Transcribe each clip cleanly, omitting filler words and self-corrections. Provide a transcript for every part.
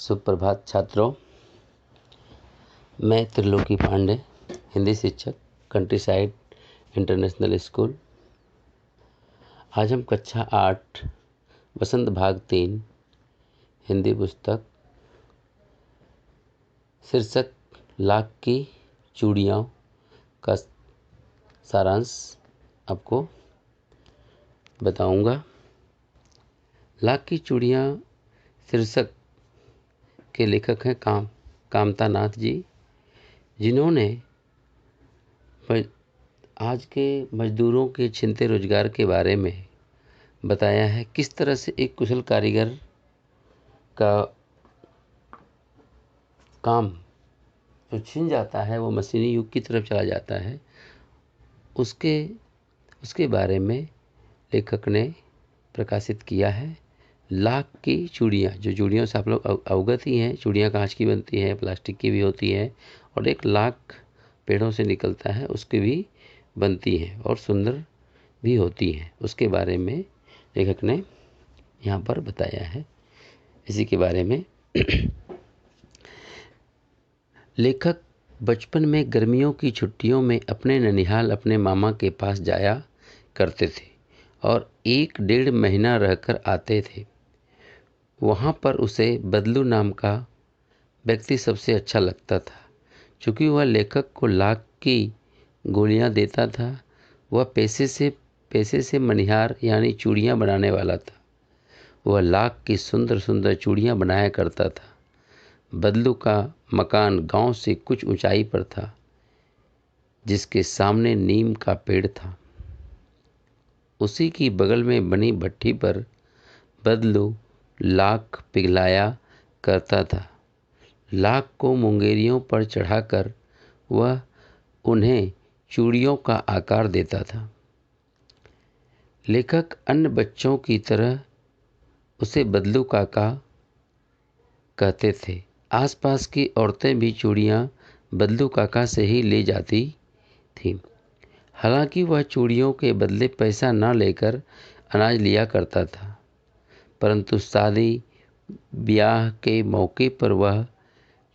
सुप्रभात छात्रों, मैं त्रिलोकी पांडे, हिंदी शिक्षक, कंट्री साइड इंटरनेशनल स्कूल। आज हम कक्षा 8 वसंत भाग 3 हिंदी पुस्तक शीर्षक लाख की चूड़ियों का सारांश आपको बताऊंगा। लाख की चूड़ियाँ शीर्षक के लेखक हैं कामता नाथ जी, जिन्होंने आज के मजदूरों के छिनते रोजगार के बारे में बताया है। किस तरह से एक कुशल कारीगर का काम जो छिन जाता है वो मशीनी युग की तरफ चला जाता है, उसके बारे में लेखक ने प्रकाशित किया है। लाख की चूड़ियाँ, जो चूड़ियों से आप लोग अवगत ही हैं। चूड़ियाँ कांच की बनती हैं, प्लास्टिक की भी होती है, और एक लाख पेड़ों से निकलता है उसकी भी बनती हैं और सुंदर भी होती हैं। उसके बारे में लेखक ने यहाँ पर बताया है। इसी के बारे में लेखक बचपन में गर्मियों की छुट्टियों में अपने ननिहाल अपने मामा के पास जाया करते थे और 1-1.5 महीना रहकर आते थे। वहाँ पर उसे बदलू नाम का व्यक्ति सबसे अच्छा लगता था। चूँकि वह लेखक को लाख की गोलियाँ देता था। वह पैसे से मनिहार यानी चूड़ियाँ बनाने वाला था। वह लाख की सुंदर सुंदर चूड़ियाँ बनाया करता था। बदलू का मकान गांव से कुछ ऊंचाई पर था, जिसके सामने नीम का पेड़ था। उसी की बगल में बनी भट्ठी पर बदलू लाख पिघलाया करता था। लाख को मुंगेरियों पर चढ़ाकर वह उन्हें चूड़ियों का आकार देता था। लेखक अन्य बच्चों की तरह उसे बदलू काका कहते थे। आसपास की औरतें भी चूड़ियाँ बदलू काका से ही ले जाती थीं। हालांकि वह चूड़ियों के बदले पैसा न लेकर अनाज लिया करता था, परंतु शादी ब्याह के मौके पर वह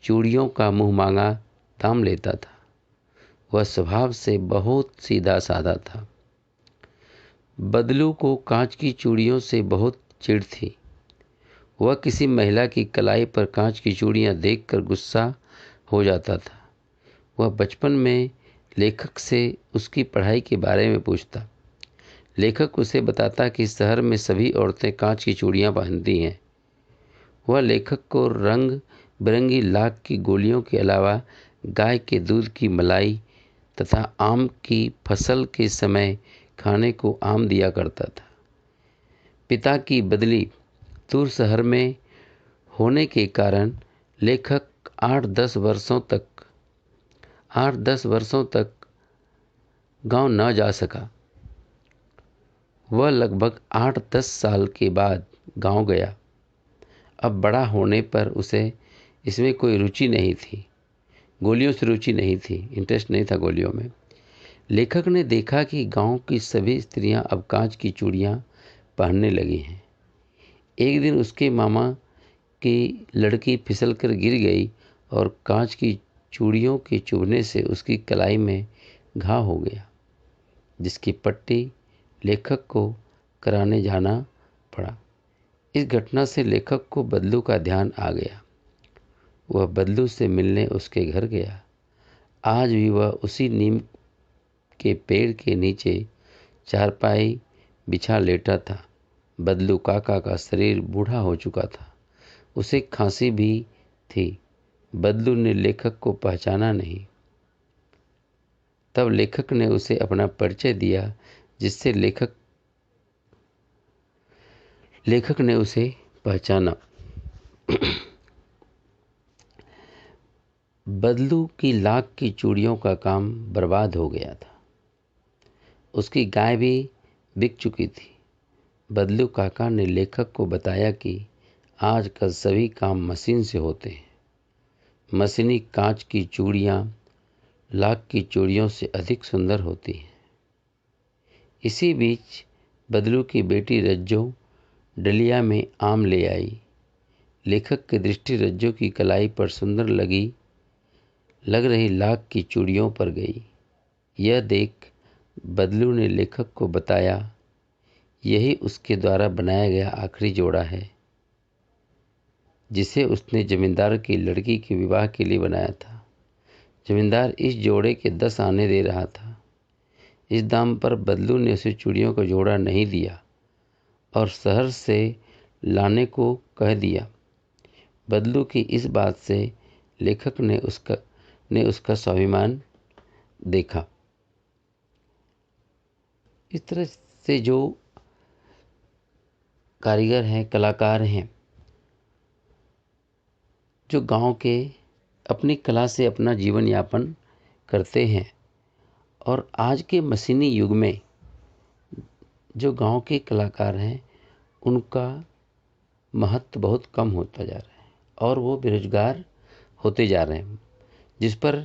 चूड़ियों का मुँह मांगा दाम लेता था। वह स्वभाव से बहुत सीधा साधा था। बदलू को कांच की चूड़ियों से बहुत चिढ़ थी। वह किसी महिला की कलाई पर कांच की चूड़ियाँ देखकर गुस्सा हो जाता था। वह बचपन में लेखक से उसकी पढ़ाई के बारे में पूछता। लेखक उसे बताता कि शहर में सभी औरतें कांच की चूड़ियाँ पहनती हैं। वह लेखक को रंग बिरंगी लाख की गोलियों के अलावा गाय के दूध की मलाई तथा आम की फसल के समय खाने को आम दिया करता था। पिता की बदली दूर शहर में होने के कारण लेखक 8-10 वर्षों तक गांव न जा सका। वह लगभग 8-10 साल के बाद गांव गया। अब बड़ा होने पर उसे इसमें कोई रुचि नहीं थी। गोलियों से रुचि नहीं थी, इंटरेस्ट नहीं था गोलियों में। लेखक ने देखा कि गांव की सभी स्त्रियां अब कांच की चूड़ियां पहनने लगी हैं। एक दिन उसके मामा की लड़की फिसलकर गिर गई और कांच की चूड़ियों के चुभने से उसकी कलाई में घाव हो गया, जिसकी पट्टी लेखक को कराने जाना पड़ा। इस घटना से लेखक को बदलू का ध्यान आ गया। वह बदलू से मिलने उसके घर गया। आज भी वह उसी नीम के पेड़ के नीचे चारपाई बिछा लेटा था। बदलू काका का शरीर बूढ़ा हो चुका था। उसे खांसी भी थी। बदलू ने लेखक को पहचाना नहीं। तब लेखक ने उसे अपना परिचय दिया, जिससे लेखक ने उसे पहचाना। बदलू की लाख की चूड़ियों का काम बर्बाद हो गया था। उसकी गाय भी बिक चुकी थी। बदलू काका ने लेखक को बताया कि आजकल सभी काम मशीन से होते हैं। मशीनी कांच की चूड़ियाँ लाख की चूड़ियों से अधिक सुंदर होती हैं। इसी बीच बदलू की बेटी रज्जो डलिया में आम ले आई। लेखक के दृष्टि रज्जों की कलाई पर सुंदर लग रही लाख की चूड़ियों पर गई। यह देख बदलू ने लेखक को बताया, यही उसके द्वारा बनाया गया आखिरी जोड़ा है, जिसे उसने जमींदार की लड़की के विवाह के लिए बनाया था। जमींदार इस जोड़े के 10 आने दे रहा था। इस दाम पर बदलू ने उसे चूड़ियों का जोड़ा नहीं दिया और शहर से लाने को कह दिया। बदलू की इस बात से लेखक ने उसका स्वाभिमान देखा। इस तरह से जो कारीगर हैं, कलाकार हैं, जो गांव के अपनी कला से अपना जीवन यापन करते हैं, और आज के मशीनी युग में जो गांव के कलाकार हैं उनका महत्व बहुत कम होता जा रहा है और वो बेरोजगार होते जा रहे हैं, जिस पर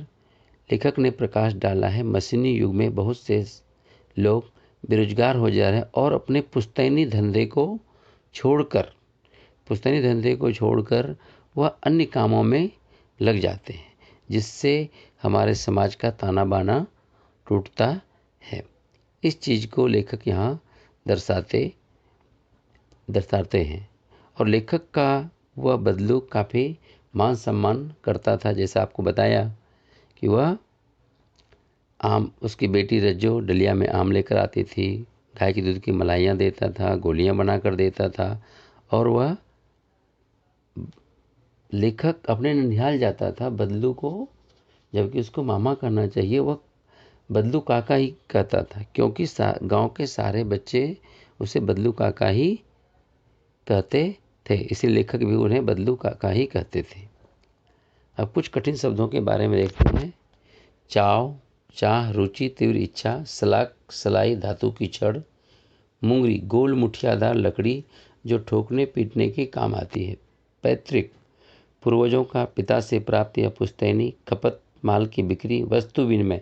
लेखक ने प्रकाश डाला है। मशीनी युग में बहुत से लोग बेरोजगार हो जा रहे हैं और अपने पुश्तैनी धंधे को छोड़कर वह अन्य कामों में लग जाते हैं, जिससे हमारे समाज का ताना बाना टूटता है। इस चीज़ को लेखक यहाँ दर्शाते हैं। और लेखक का वह बदलू काफ़ी मान सम्मान करता था। जैसा आपको बताया कि वह उसकी बेटी रज्जो डलिया में आम लेकर आती थी, गाय के दूध की मलाइयाँ देता था, गोलियाँ बना कर देता था, और वह लेखक अपने ननिहाल जाता था बदलू को, जबकि उसको मामा कहना चाहिए, वह बदलू काका ही कहता था, क्योंकि गांव के सारे बच्चे उसे बदलू काका ही कहते थे, इसी लेखक भी उन्हें बदलू काका ही कहते थे। अब कुछ कठिन शब्दों के बारे में देखते हैं। चाह, रुचि, तीव्र इच्छा, सलाख, सलाई, धातु की छड़, मुंगरी, गोल मुठियादार लकड़ी जो ठोकने पीटने के काम आती है। पैतृक, पूर्वजों का पिता से प्राप्त या पुश्तैनी। खपत, माल की बिक्री। वस्तु विनिमय,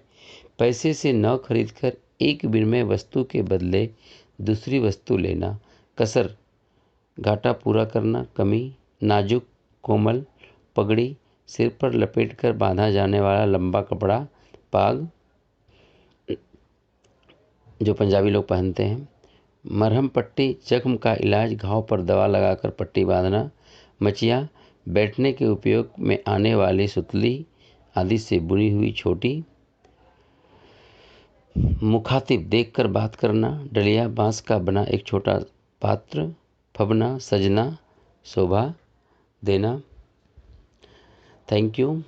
पैसे से न खरीदकर एक विनिमय वस्तु के बदले दूसरी वस्तु लेना। कसर, घाटा पूरा करना। कमी, नाजुक कोमल पगड़ी, सिर पर लपेटकर बांधा जाने वाला लंबा कपड़ा। पाग, जो पंजाबी लोग पहनते हैं। मरहम पट्टी, जख्म का इलाज, घाव पर दवा लगाकर पट्टी बांधना। मचिया, बैठने के उपयोग में आने वाली सुतली आदि से बुनी हुई छोटी। मुखातिब, देखकर बात करना। डलिया, बांस का बना एक छोटा पात्र। फबना, सजना, शोभा देना। Thank you.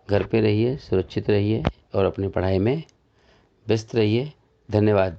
घर पे रहिए, सुरक्षित रहिए और अपनी पढ़ाई में व्यस्त रहिए। धन्यवाद।